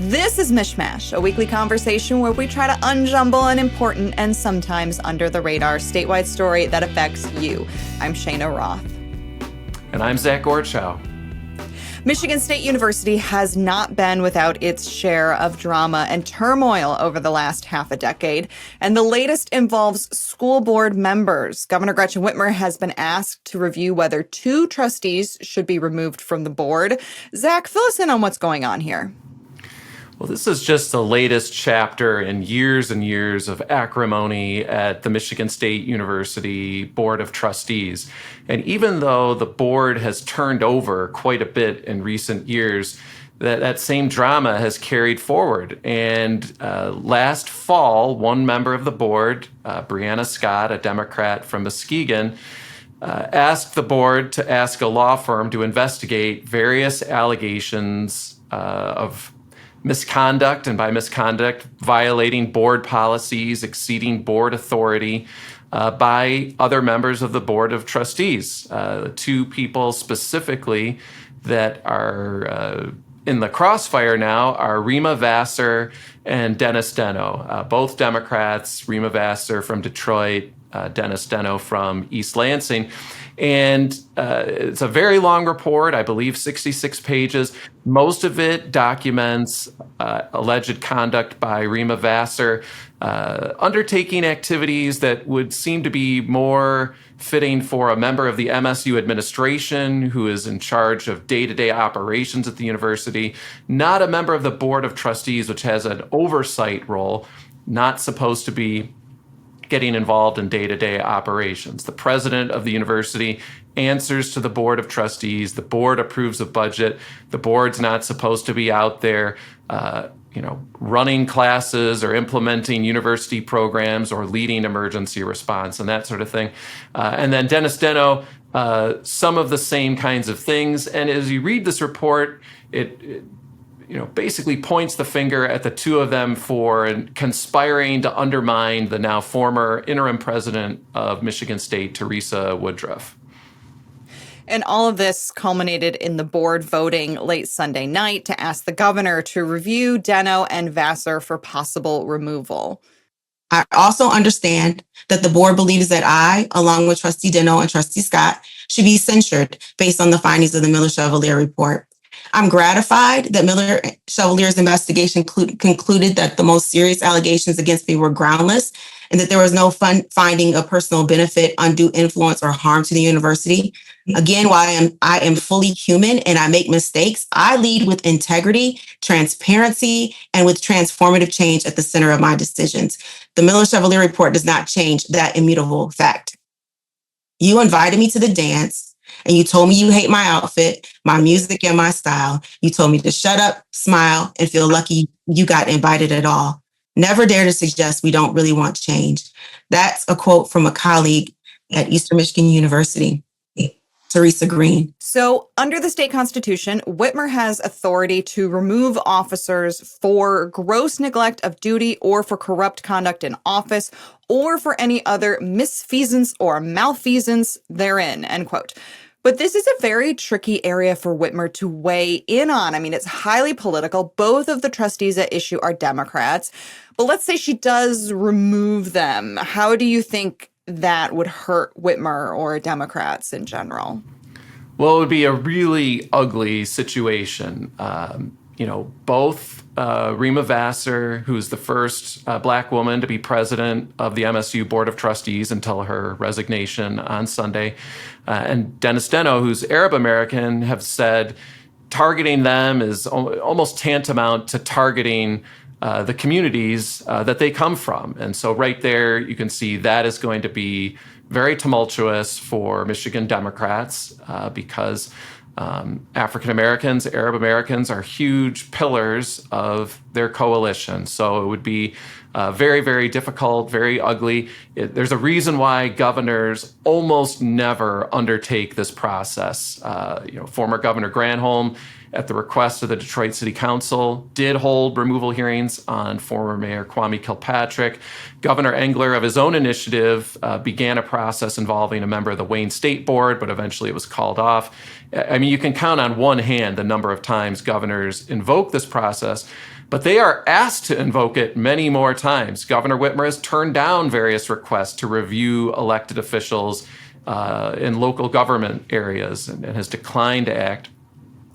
This is MichMash, a weekly conversation where we try to unjumble an important and sometimes under-the-radar statewide story that affects you. I'm Cheyna Roth. And I'm Zach Gorchow. Michigan State University has not been without its share of drama and turmoil over the last half a decade, and the latest involves school board members. Governor Gretchen Whitmer has been asked to review whether 2 trustees should be removed from the board. Zach, fill us in on what's going on here. Well, this is just the latest chapter in years and years of acrimony at the Michigan State University Board of Trustees. And even though the board has turned over quite a bit in recent years, that same drama has carried forward. And last fall, one member of the board, Brianna Scott, a Democrat from Muskegon, asked the board to ask a law firm to investigate various allegations of misconduct, and by misconduct, violating board policies, exceeding board authority by other members of the Board of Trustees. 2 people specifically that are in the crossfire now are Rima Vassar and Dennis Steno, both Democrats, Rima Vassar from Detroit, Dennis Steno from East Lansing. And it's a very long report, I believe 66 pages. Most of it documents alleged conduct by Rima Vassar, undertaking activities that would seem to be more fitting for a member of the MSU administration who is in charge of day-to-day operations at the university, not a member of the Board of Trustees, which has an oversight role, not supposed to be getting involved in day-to-day operations. The president of the university answers to the Board of Trustees. The board approves a budget. The board's not supposed to be out there, running classes or implementing university programs or leading emergency response and that sort of thing. And then Dennis Steno, some of the same kinds of things. And as you read this report, it basically points the finger at the 2 of them for conspiring to undermine the now former interim president of Michigan State, Teresa Woodruff. And all of this culminated in the board voting late Sunday night to ask the governor to review Deno and Vassar for possible removal. I also understand that the board believes that I, along with Trustee Deno and Trustee Scott, should be censured based on the findings of the Miller-Chevalier report. I'm gratified that Miller-Chevalier's investigation concluded that the most serious allegations against me were groundless and that there was no finding of personal benefit, undue influence, or harm to the university. Again, while I am fully human and I make mistakes, I lead with integrity, transparency, and with transformative change at the center of my decisions. The Miller-Chevalier report does not change that immutable fact. You invited me to the dance, and you told me you hate my outfit, my music, and my style. You told me to shut up, smile, and feel lucky you got invited at all. Never dare to suggest we don't really want change. That's a quote from a colleague at Eastern Michigan University, Teresa Green. So under the state constitution, Whitmer has authority to remove officers for gross neglect of duty or for corrupt conduct in office or for any other misfeasance or malfeasance therein, end quote. But this is a very tricky area for Whitmer to weigh in on. I mean, it's highly political. Both of the trustees at issue are Democrats. But let's say she does remove them. How do you think that would hurt Whitmer or Democrats in general? Well, it would be a really ugly situation. Both Rima Vassar, who's the first Black woman to be president of the MSU Board of Trustees until her resignation on Sunday, and Dennis Steno, who's Arab American, have said targeting them is almost tantamount to targeting the communities that they come from. And so right there, you can see that is going to be very tumultuous for Michigan Democrats because African Americans, Arab Americans are huge pillars of their coalition. So it would be very, very difficult, very ugly. There's a reason why governors almost never undertake this process. Former Governor Granholm at the request of the Detroit City Council, did hold removal hearings on former Mayor Kwame Kilpatrick. Governor Engler, of his own initiative, began a process involving a member of the Wayne State Board, but eventually it was called off. I mean, you can count on one hand the number of times governors invoke this process, but they are asked to invoke it many more times. Governor Whitmer has turned down various requests to review elected officials in local government areas and has declined to act.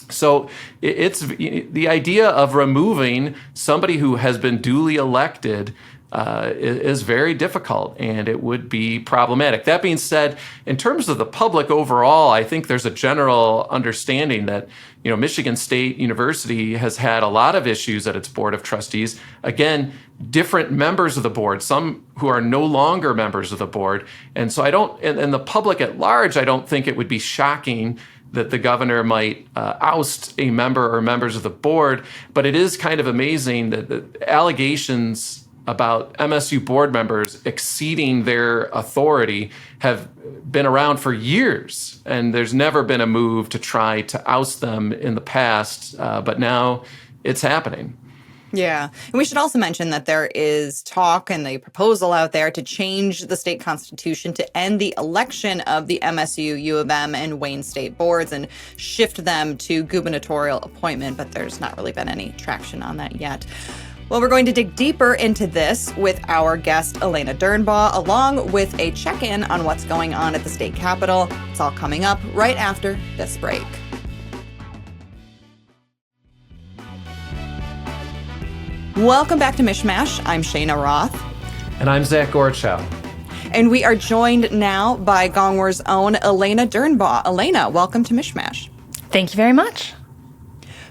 So it's the idea of removing somebody who has been duly elected is very difficult, and it would be problematic. That being said, in terms of the public overall, I think there's a general understanding that Michigan State University has had a lot of issues at its board of trustees. Again, different members of the board, some who are no longer members of the board, and so and the public at large, I don't think it would be shocking that the governor might oust a member or members of the board. But it is kind of amazing that the allegations about MSU board members exceeding their authority have been around for years, and there's never been a move to try to oust them in the past, but now it's happening. Yeah. And we should also mention that there is talk and the proposal out there to change the state constitution to end the election of the MSU, U of M, and Wayne State boards and shift them to gubernatorial appointment, but there's not really been any traction on that yet. Well, we're going to dig deeper into this with our guest, Elena Durnbaugh, along with a check-in on what's going on at the state capitol. It's all coming up right after this break. Welcome back to MichMash. I'm Cheyna Roth. And I'm Zach Gorchow. And we are joined now by Gongwer's own Elena Durnbaugh. Elena, welcome to MichMash. Thank you very much.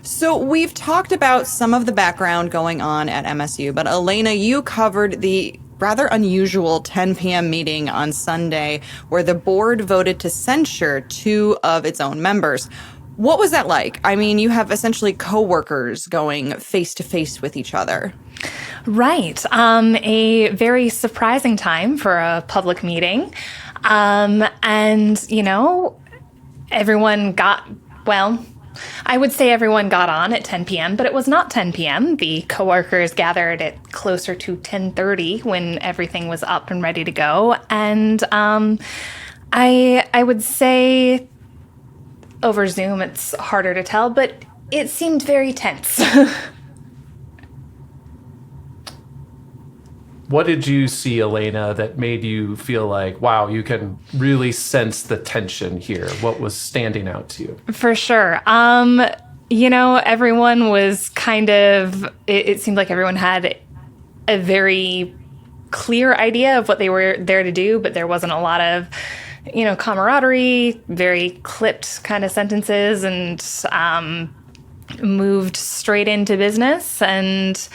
So we've talked about some of the background going on at MSU, but Elena, you covered the rather unusual 10 p.m. meeting on Sunday where the board voted to censure two of its own members. What was that like? I mean, you have essentially coworkers going face to face with each other. Right. A very surprising time for a public meeting. And, everyone I would say everyone got on at 10 p.m., but it was not 10 p.m. The coworkers gathered at closer to 10:30 when everything was up and ready to go. And I would say over Zoom, it's harder to tell, but it seemed very tense. What did you see, Elena, that made you feel like, wow, you can really sense the tension here? What was standing out to you? For sure. Everyone was it seemed like everyone had a very clear idea of what they were there to do, but there wasn't a lot of, camaraderie, very clipped kind of sentences, and moved straight into business and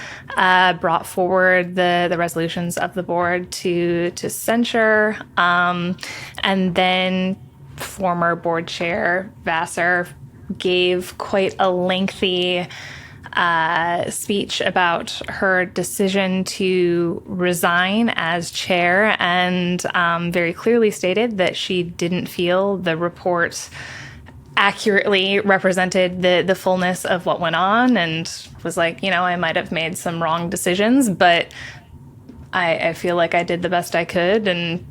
brought forward the resolutions of the board to censure. And then former board chair Vassar gave quite a lengthy speech about her decision to resign as chair, and very clearly stated that she didn't feel the report accurately represented the fullness of what went on, and was like, I might have made some wrong decisions, but I feel like I did the best I could, and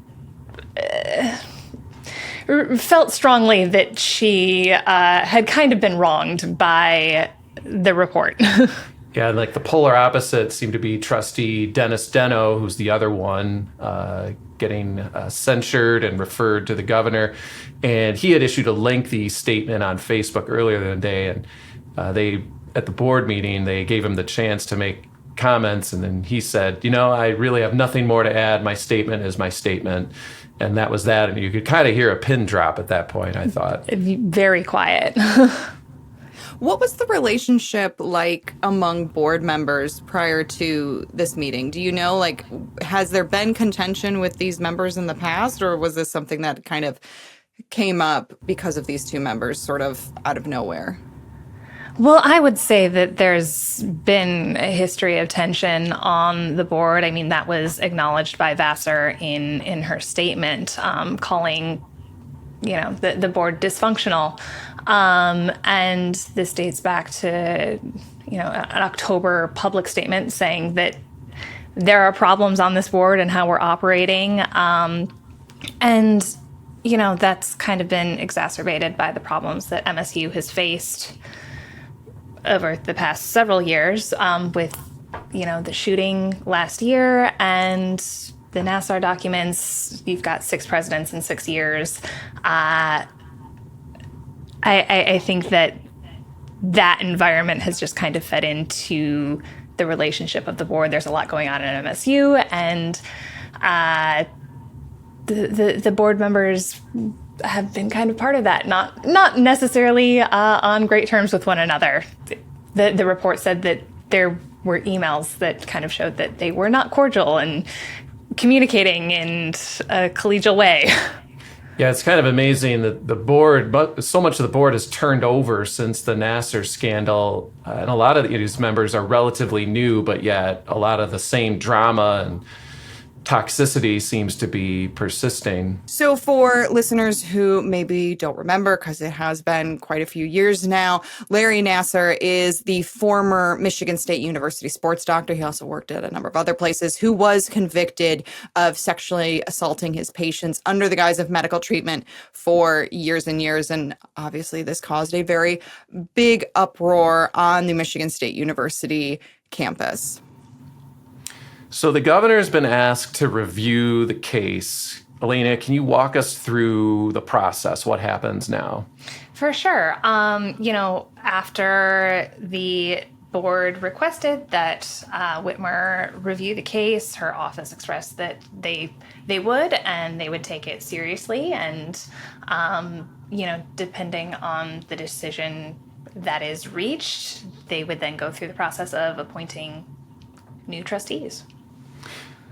felt strongly that she had kind of been wronged by the report. Yeah, like the polar opposite seemed to be Trustee Dennis Deno, who's the other one, getting censured and referred to the governor. And he had issued a lengthy statement on Facebook earlier in the day, and at the board meeting, they gave him the chance to make comments, and then he said, I really have nothing more to add. My statement is my statement. And that was that. And you could kind of hear a pin drop at that point, I thought. Very quiet. What was the relationship like among board members prior to this meeting? Do you know, has there been contention with these members in the past, or was this something that kind of came up because of these two members sort of out of nowhere? Well, I would say that there's been a history of tension on the board. I mean, that was acknowledged by Vassar in her statement, calling, the board dysfunctional. And this dates back to, an October public statement saying that there are problems on this board and how we're operating. And that's kind of been exacerbated by the problems that MSU has faced over the past several years, with, the shooting last year and the Nassar documents. You've got 6 presidents in 6 years. I think that environment has just kind of fed into the relationship of the board. There's a lot going on in MSU, and the board members have been kind of part of that, not necessarily on great terms with one another. The report said that there were emails that kind of showed that they were not cordial and communicating in a collegial way. Yeah, it's kind of amazing that the board, but so much of the board has turned over since the Nassar scandal. And a lot of these members are relatively new, but yet a lot of the same drama and toxicity seems to be persisting. So for listeners who maybe don't remember, because it has been quite a few years now, Larry Nassar is the former Michigan State University sports doctor. He also worked at a number of other places, who was convicted of sexually assaulting his patients under the guise of medical treatment for years and years. And obviously this caused a very big uproar on the Michigan State University campus. So the governor has been asked to review the case. Elena, can you walk us through the process? What happens now? For sure. After the board requested that Whitmer review the case, her office expressed that they would, and they would take it seriously. And, depending on the decision that is reached, they would then go through the process of appointing new trustees.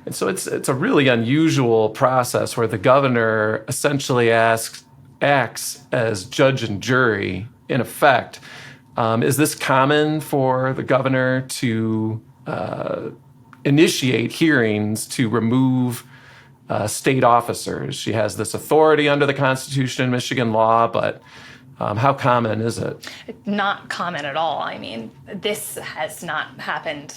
And so it's a really unusual process where the governor essentially acts as judge and jury, in effect. Is this common for the governor to initiate hearings to remove state officers? She has this authority under the Constitution and Michigan law, but how common is it? Not common at all. I mean, this has not happened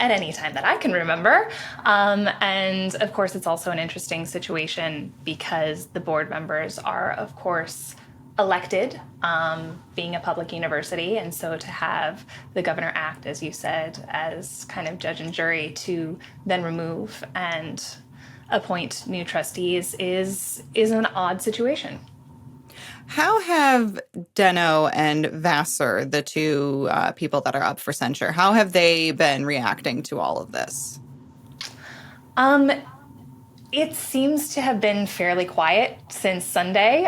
at any time that I can remember. And of course, it's also an interesting situation because the board members are, of course, elected, being a public university. And so to have the governor act, as you said, as kind of judge and jury to then remove and appoint new trustees is an odd situation. How have Deno and Vassar, the two people that are up for censure, how have they been reacting to all of this? It seems to have been fairly quiet since Sunday.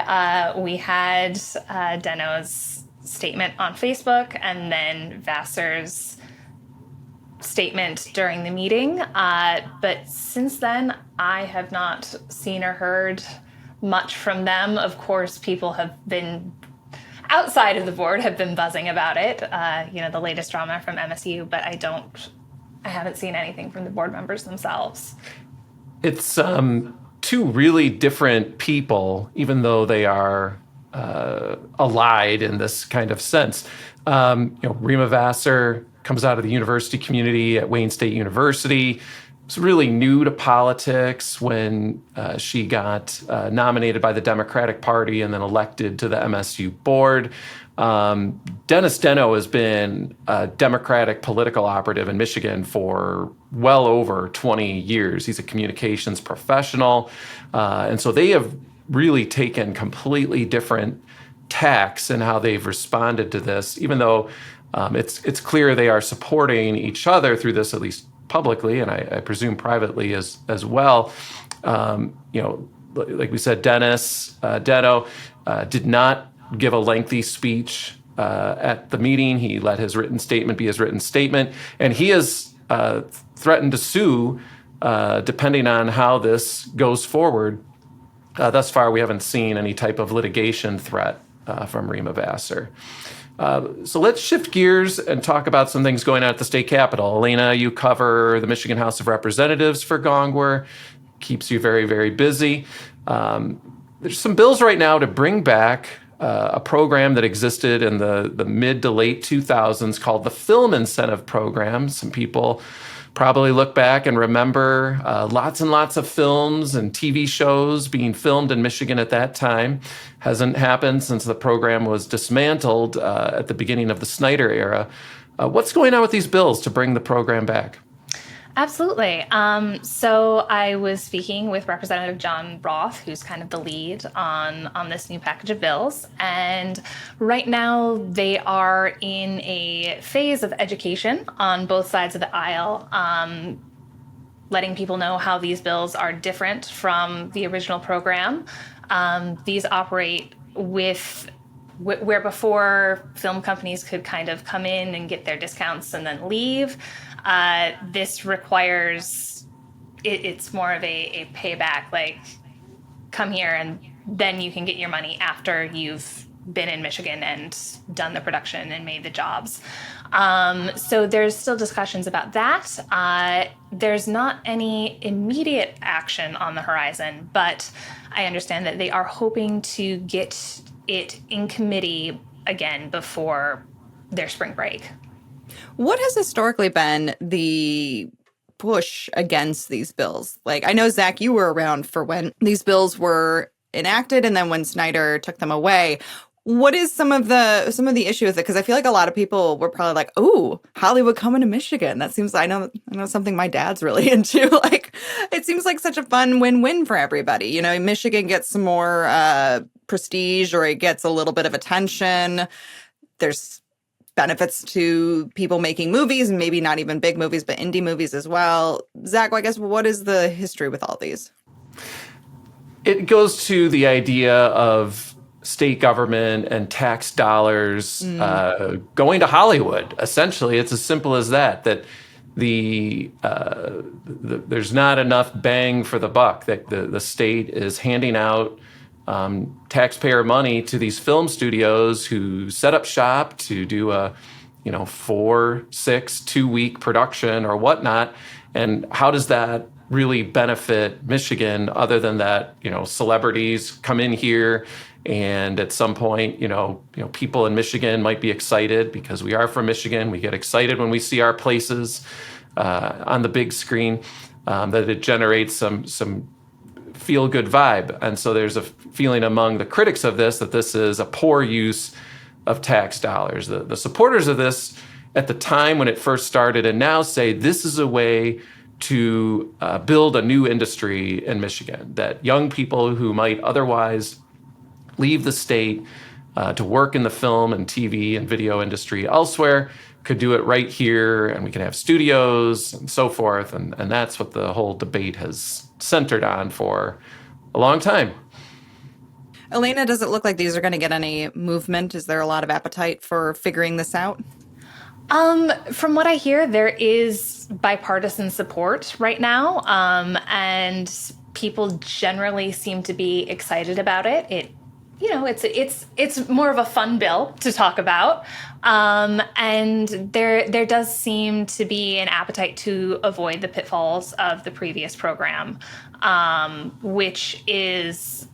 We had Deno's statement on Facebook and then Vassar's statement during the meeting. But since then, I have not seen or heard much from them. Of course, people have been outside of the board have been buzzing about it. The latest drama from MSU, but I haven't seen anything from the board members themselves. It's two really different people, even though they are allied in this kind of sense. Rima Vassar comes out of the university community at Wayne State University. Was really new to politics when she got nominated by the Democratic Party and then elected to the MSU board. Dennis Deno has been a Democratic political operative in Michigan for well over 20 years. He's a communications professional. And so they have really taken completely different tacks in how they've responded to this, even though it's clear they are supporting each other through this, at least publicly, and I presume privately as well. Like we said, Deno did not give a lengthy speech at the meeting. He let his written statement be his written statement, and he has threatened to sue depending on how this goes forward. Thus far, we haven't seen any type of litigation threat from Rima Vassar. So let's shift gears and talk about some things going on at the state capitol. Elena, you cover the Michigan House of Representatives for Gongwer. Keeps you very, very busy. There's some bills right now to bring back a program that existed in the mid to late 2000s called the Film Incentive Program. Some people probably look back and remember lots and lots of films and TV shows being filmed in Michigan at that time. Hasn't happened since the program was dismantled at the beginning of the Snyder era. What's going on with these bills to bring the program back? Absolutely. So I was speaking with Representative John Roth, who's kind of the lead on this new package of bills. And right now they are in a phase of education on both sides of the aisle, letting people know how these bills are different from the original program. These operate with where before film companies could kind of come in and get their discounts and then leave. This requires, it's more of a payback, like come here and then you can get your money after you've been in Michigan and done the production and made the jobs. So there's still discussions about that. There's not any immediate action on the horizon, but I understand that they are hoping to get it in committee again before their spring break. What has historically been the push against these bills? Like, I know, Zach, you were around for when these bills were enacted and then when Snyder took them away. What is some of the issue with it? Because I feel like a lot of people were probably like, "Oh, Hollywood coming to Michigan." That seems, I know something my dad's really into. Like, it seems like such a fun win-win for everybody. You know, Michigan gets some more prestige, or it gets a little bit of attention. There's benefits to people making movies, and maybe not even big movies, but indie movies as well. Zach, I guess, what is the history with all these? It goes to the idea of state government and tax dollars going to Hollywood. Essentially, it's as simple as that. That there's not enough bang for the buck. That the state is handing out taxpayer money to these film studios who set up shop to do a 4, 6, 2-week production or whatnot. And how does that really benefit Michigan other than that, celebrities come in here and at some point, people in Michigan might be excited because we are from Michigan. We get excited when we see our places on the big screen, that it generates some feel-good vibe. And so there's a feeling among the critics of this that this is a poor use of tax dollars. The supporters of this at the time when it first started and now say this is a way to build a new industry in Michigan, that young people who might otherwise leave the state to work in the film and TV and video industry elsewhere could do it right here, and we can have studios and so forth. And that's what the whole debate has centered on for a long time. Elena, does it look like these are going to get any movement? Is there a lot of appetite for figuring this out? From what I hear, there is bipartisan support right now, and people generally seem to be excited about it. It's more of a fun bill to talk about, and there does seem to be an appetite to avoid the pitfalls of the previous program, which is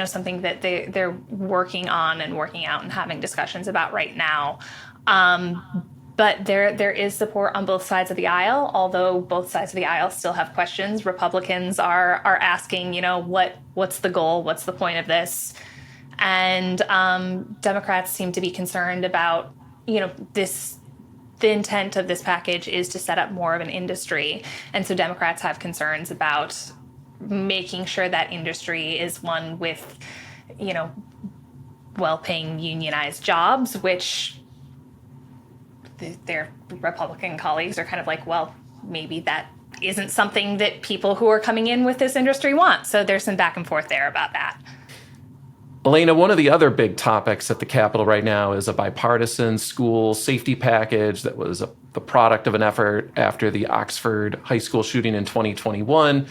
something that they're working on and working out and having discussions about right now. But there is support on both sides of the aisle, although both sides of the aisle still have questions. Republicans are asking, what's the goal? What's the point of this? And Democrats seem to be concerned about, the intent of this package is to set up more of an industry. And so Democrats have concerns about making sure that industry is one with, well-paying unionized jobs, which their Republican colleagues are kind of like, well, maybe that isn't something that people who are coming in with this industry want. So there's some back and forth there about that. Elena, one of the other big topics at the Capitol right now is a bipartisan school safety package that was the product of an effort after the Oxford high school shooting in 2021.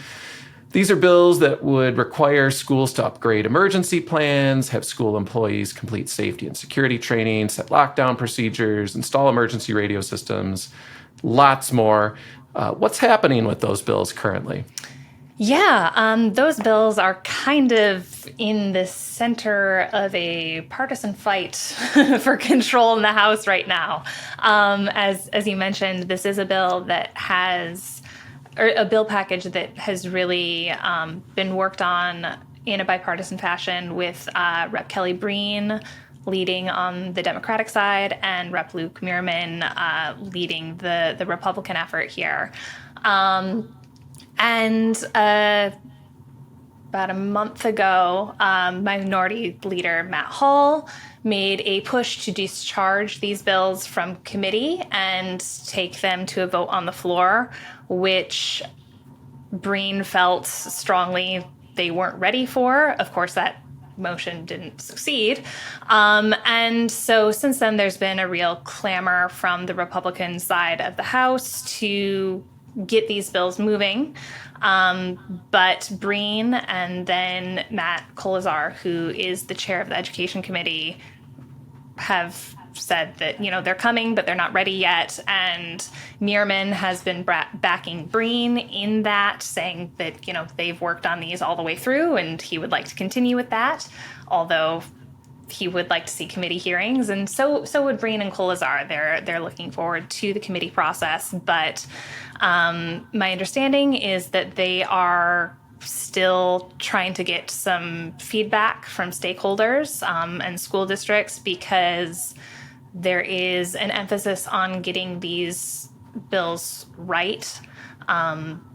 These are bills that would require schools to upgrade emergency plans, have school employees complete safety and security training, set lockdown procedures, install emergency radio systems, lots more. What's happening with those bills currently? Yeah, those bills are kind of in the center of a partisan fight for control in the House right now. As you mentioned, this is a bill that has, or a bill package that has really been worked on in a bipartisan fashion with Rep. Kelly Breen leading on the Democratic side and Rep. Luke Meerman leading the Republican effort here. And about a month ago, Minority Leader Matt Hall made a push to discharge these bills from committee and take them to a vote on the floor, which Breen felt strongly they weren't ready for. Of course, that motion didn't succeed. And so since then, there's been a real clamor from the Republican side of the House to get these bills moving. But Breen and then Matt Kolazar, who is the chair of the Education Committee, have said that, they're coming, but they're not ready yet. And Meerman has been backing Breen in that, saying that, they've worked on these all the way through and he would like to continue with that, although he would like to see committee hearings. And so would Breen and Kolazar. They're looking forward to the committee process. But my understanding is that they are still trying to get some feedback from stakeholders and school districts, because there is an emphasis on getting these bills right,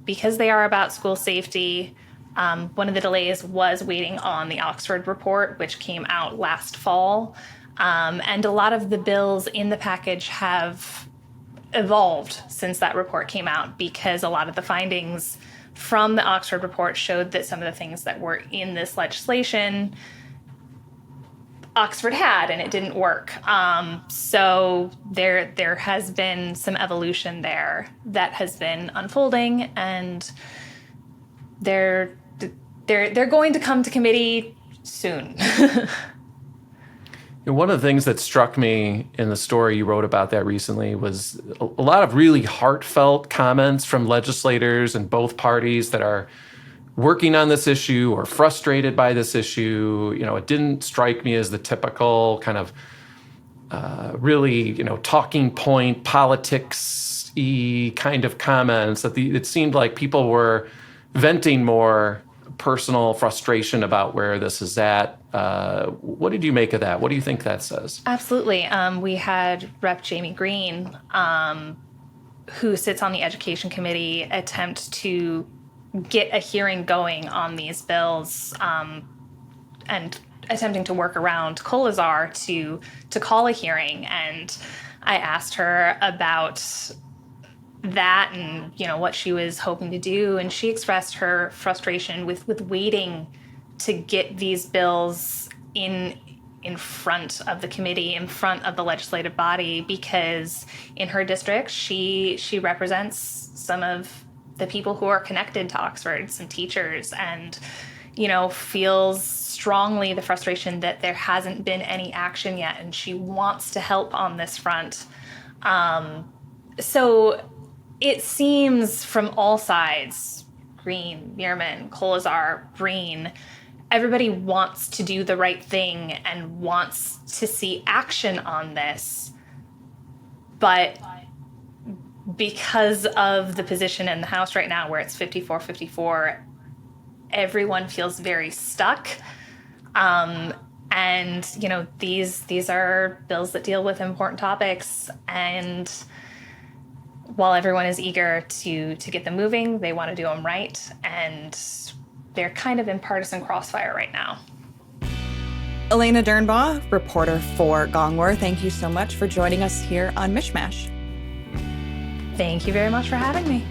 because they are about school safety. One of the delays was waiting on the Oxford report, which came out last fall. And a lot of the bills in the package have evolved since that report came out, because a lot of the findings from the Oxford report showed that some of the things that were in this legislation Oxford had, and it didn't work. So there has been some evolution there that has been unfolding, and they're going to come to committee soon. One of the things that struck me in the story you wrote about that recently was a lot of really heartfelt comments from legislators in both parties that are working on this issue or frustrated by this issue. It didn't strike me as the typical kind of really, talking point, politics-y kind of comments. It seemed like people were venting more personal frustration about where this is at. What did you make of that? What do you think that says? Absolutely. We had Rep. Jamie Green, who sits on the Education Committee, attempt to get a hearing going on these bills, and attempting to work around Kolazar to call a hearing. And I asked her about that and, what she was hoping to do. And she expressed her frustration with waiting to get these bills in front of the committee, in front of the legislative body, because in her district, she represents some of the people who are connected to Oxford, some teachers, and, feels strongly the frustration that there hasn't been any action yet, and she wants to help on this front. So it seems from all sides, Green, Meerman, Kolazar, Breen, everybody wants to do the right thing and wants to see action on this. But because of the position in the House right now, where it's 54-54, everyone feels very stuck. And, these are bills that deal with important topics. And while everyone is eager to get them moving, they want to do them right. And they're kind of in partisan crossfire right now. Elena Durnbaugh, reporter for Gongwer, thank you so much for joining us here on MichMash. Thank you very much for having me.